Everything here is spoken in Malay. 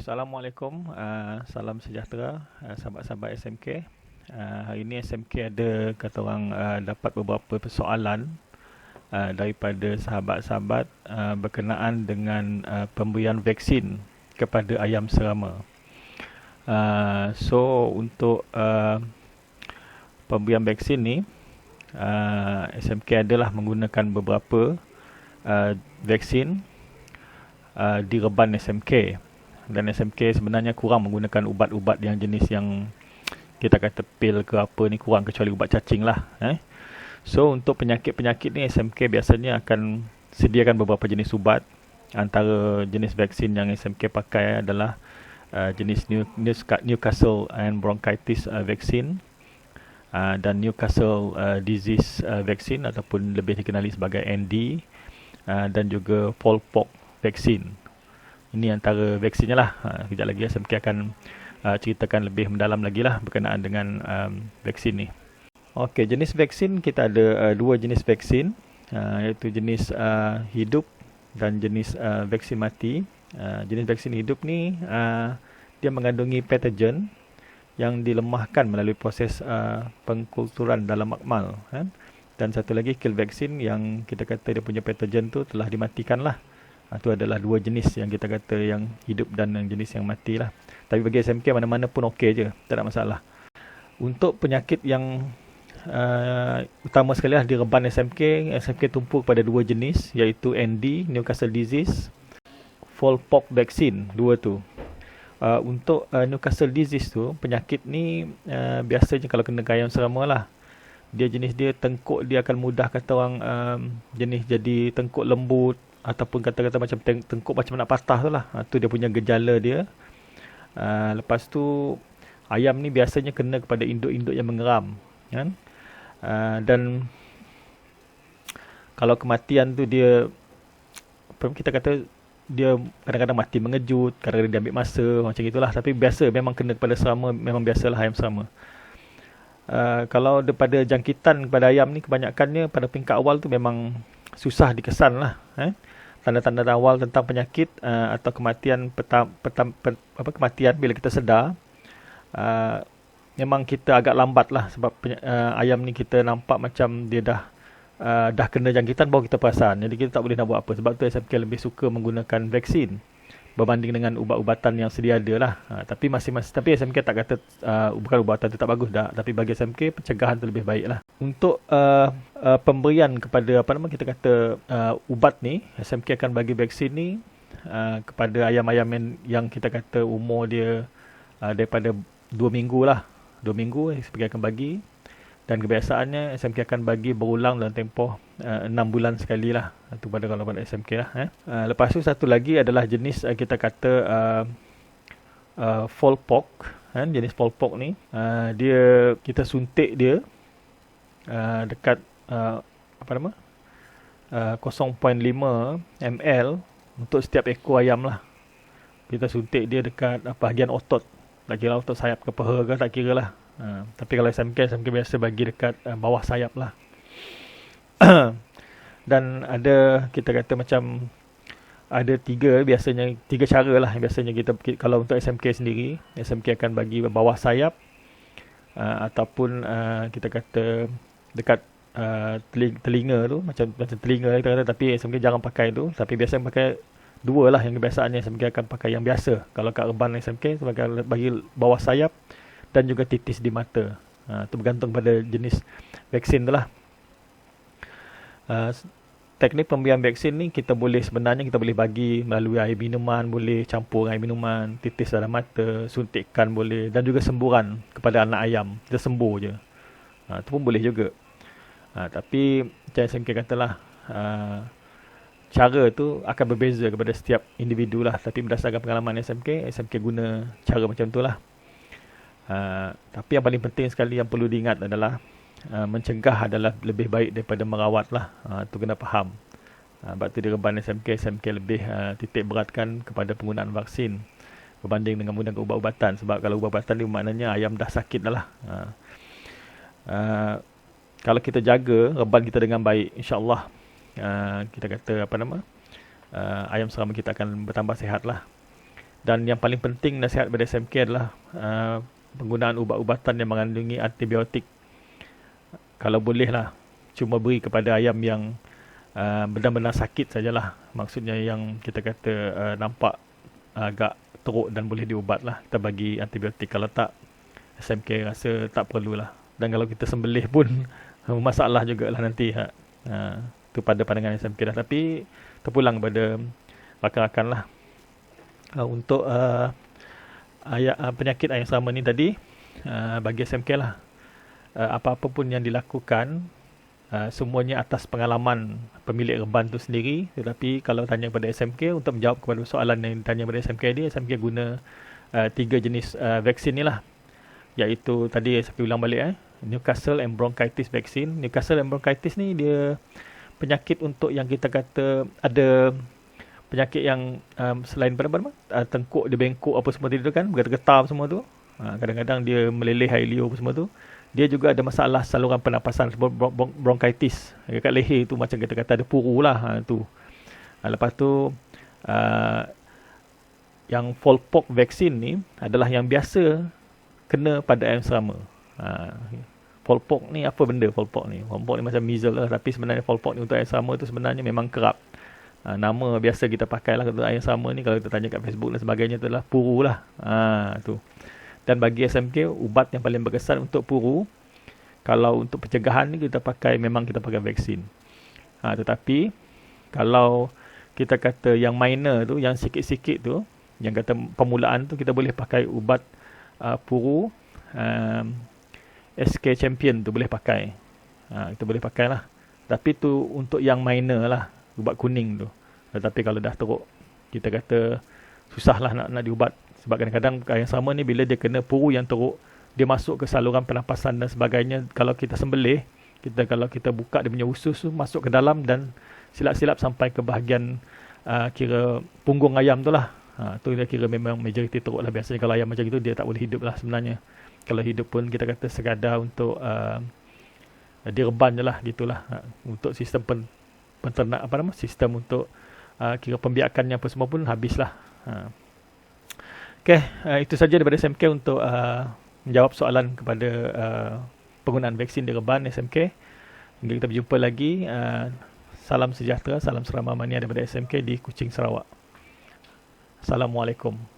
Assalamualaikum, salam sejahtera, sahabat-sahabat SMK. Hari ini SMK ada kata orang dapat beberapa persoalan daripada sahabat-sahabat berkenaan dengan pemberian vaksin kepada ayam serama. So untuk pemberian vaksin ni, SMK adalah menggunakan beberapa vaksin di reban SMK. Dan SMK sebenarnya kurang menggunakan ubat-ubat yang jenis yang kita kata pil ke apa ni, kurang kecuali ubat cacing lah. So untuk penyakit-penyakit ni SMK biasanya akan sediakan beberapa jenis ubat. Antara jenis vaksin yang SMK pakai adalah jenis Newcastle and Bronchitis Vaccine dan Newcastle Disease Vaccine ataupun lebih dikenali sebagai ND, dan juga Fowlpox Vaccine. Ini antara vaksinnya lah. Kejap lagi SMK akan ceritakan lebih mendalam lagi lah berkenaan dengan vaksin ni. Okey, jenis vaksin kita ada dua jenis vaksin, iaitu jenis hidup dan jenis vaksin mati. Jenis vaksin hidup ni dia mengandungi patogen yang dilemahkan melalui proses pengkulturan dalam makmal. Dan satu lagi kill vaksin yang kita kata dia punya patogen tu telah dimatikan lah. Itu adalah dua jenis yang kita kata yang hidup dan yang jenis yang mati lah. Tapi bagi SMK mana-mana pun okey je, tak ada masalah. Untuk penyakit yang utama sekali lah di reban SMK tumpu pada dua jenis, iaitu ND, Newcastle Disease, Fowlpox Vaccine, dua tu. Untuk Newcastle Disease tu, penyakit ni biasanya kalau kena ayam serama lah, dia jenis dia tengkuk dia akan mudah kata orang jenis jadi tengkuk lembut, ataupun kata-kata macam tengkuk macam nak patah tu lah. Tu dia punya gejala dia. Lepas tu ayam ni biasanya kena kepada induk-induk yang mengeram, kan? Dan kalau kematian tu dia, kita kata dia kadang-kadang mati mengejut, kadang-kadang dia ambil masa, macam itulah. Tapi biasa memang kena kepada serama, memang biasalah ayam serama. Kalau daripada jangkitan kepada ayam ni, kebanyakannya pada peringkat awal tu memang susah dikesan lah. Tanda-tanda awal tentang penyakit atau kematian kematian bila kita sedar, memang kita agak lambat lah, sebab ayam ni kita nampak macam dia dah kena jangkitan baru kita perasan. Jadi kita tak boleh nak buat apa. Sebab tu SMK lebih suka menggunakan vaksin berbanding dengan ubat-ubatan yang sedia ada lah. Tapi tapi SMK tak kata bukan ubatan tu tak bagus dah. Tapi bagi SMK pencegahan tu lebih baik lah. Untuk pemberian kepada kita kata ubat ni, SMK akan bagi vaksin ni kepada ayam-ayam yang kita kata umur dia daripada 2 minggu lah. 2 minggu SMK akan bagi. Dan kebiasaannya SMK akan bagi berulang dalam tempoh 6 bulan sekali lah. Itu pada kalau pada SMK lah. Lepas tu satu lagi adalah jenis kita kata Fowlpox. Jenis Fowlpox ni dia kita suntik dia dekat 0.5 ml untuk setiap ekor ayam lah. Kita suntik dia dekat bahagian otot. Tak kira otot sayap ke peha ke, tak kira lah. Tapi kalau SMK biasa bagi dekat bawah sayap lah. Dan ada kita kata macam ada tiga cara lah biasanya kita, kalau untuk SMK sendiri, SMK akan bagi bawah sayap, ataupun kita kata dekat telinga tu, macam telinga kita kata, tapi SMK jarang pakai tu. Tapi biasa pakai dua lah yang kebiasaannya. SMK akan pakai yang biasa kalau kat reban SMK sebagai bagi bawah sayap dan juga titis di mata. Itu bergantung pada jenis vaksin tu lah. Teknik pemberian vaksin ni sebenarnya kita boleh bagi melalui air minuman, boleh campur air minuman, titis dalam mata, suntikan boleh, dan juga semburan kepada anak ayam. Kita sembuh je. Itu pun boleh juga. Tapi macam SMK katalah, cara tu akan berbeza kepada setiap individu lah. Tapi berdasarkan pengalaman SMK guna cara macam tu lah. Tapi yang paling penting sekali yang perlu diingat adalah mencegah adalah lebih baik daripada merawat lah. Itu kena faham. Sebab tu di reban SMK lebih titik beratkan kepada penggunaan vaksin berbanding dengan menggunakan ubat-ubatan. Sebab kalau ubat-ubatan ni maknanya ayam dah sakit dah lah. Kalau kita jaga reban kita dengan baik, insyaAllah kita kata ayam serama kita akan bertambah sihat lah. Dan yang paling penting nasihat daripada SMK adalah penggunaan ubat-ubatan yang mengandungi antibiotik. Kalau boleh lah, cuma beri kepada ayam yang benar-benar sakit sajalah. Maksudnya yang kita kata nampak agak teruk dan boleh diubat lah, kita bagi antibiotik. Kalau tak, SMK rasa tak perlulah. Dan kalau kita sembelih pun masalah jugalah nanti. Itu pada pandangan SMK dah. Tapi terpulang pada rakan-rakan lah. Untuk penyakit ayam serama ni tadi, bagi SMK lah, apa-apa pun yang dilakukan, semuanya atas pengalaman pemilik reban tu sendiri. Tetapi kalau tanya kepada SMK, untuk menjawab kepada soalan yang ditanya kepada SMK dia, SMK guna 3 jenis vaksin ni lah. Iaitu tadi saya ulang balik, Newcastle and Bronchitis Vaccine. Newcastle and Bronchitis ni dia penyakit untuk yang kita kata ada penyakit yang selain pada tengkuk dia bengkok apa semua tu kan, bergetar semua tu. Kadang-kadang dia meleleh air liur apa semua tu. Dia juga ada masalah saluran pernafasan, bronchitis. Dekat leher tu macam kita kata ada puru lah tu. Lepas tu yang Fowlpox vaccine ni adalah yang biasa kena pada ayam serama. Fowlpox ni apa benda Fowlpox ni? Fowlpox ni macam measles lah, tapi sebenarnya Fowlpox ni untuk ayam serama tu sebenarnya memang kerap. Nama biasa kita pakai lah untuk ayam serama ni, kalau kita tanya kat Facebook dan sebagainya, tu adalah puru lah. Tu. Dan bagi SMK, ubat yang paling berkesan untuk puru, kalau untuk pencegahan ni memang kita pakai vaksin. Tetapi kalau kita kata yang minor tu, yang sikit-sikit tu, yang kata permulaan tu, kita boleh pakai ubat puru, SK Champion tu boleh pakai. Kita boleh pakai lah. Tapi tu untuk yang minor lah, ubat kuning tu. Tetapi kalau dah teruk, kita kata susah lah nak diubat. Sebab kadang-kadang yang sama ni, bila dia kena puru yang teruk, dia masuk ke saluran pernafasan dan sebagainya. Kalau kita sembelih, kalau kita buka dia punya usus tu, masuk ke dalam dan silap-silap sampai ke bahagian kira punggung ayam tu lah. Tu dia kira memang majoriti teruk lah. Biasanya kalau ayam macam itu, dia tak boleh hidup lah sebenarnya. Kalau hidup pun kita kata sekadar untuk direban je lah, gitulah. Untuk sistem penternak, sistem untuk kira pembiakannya apa semua pun habislah. Okay, itu saja daripada SMK untuk menjawab soalan kepada penggunaan vaksin di reban SMK. Hingga kita berjumpa lagi. Salam sejahtera, salam serama mania daripada SMK di Kuching, Sarawak. Assalamualaikum.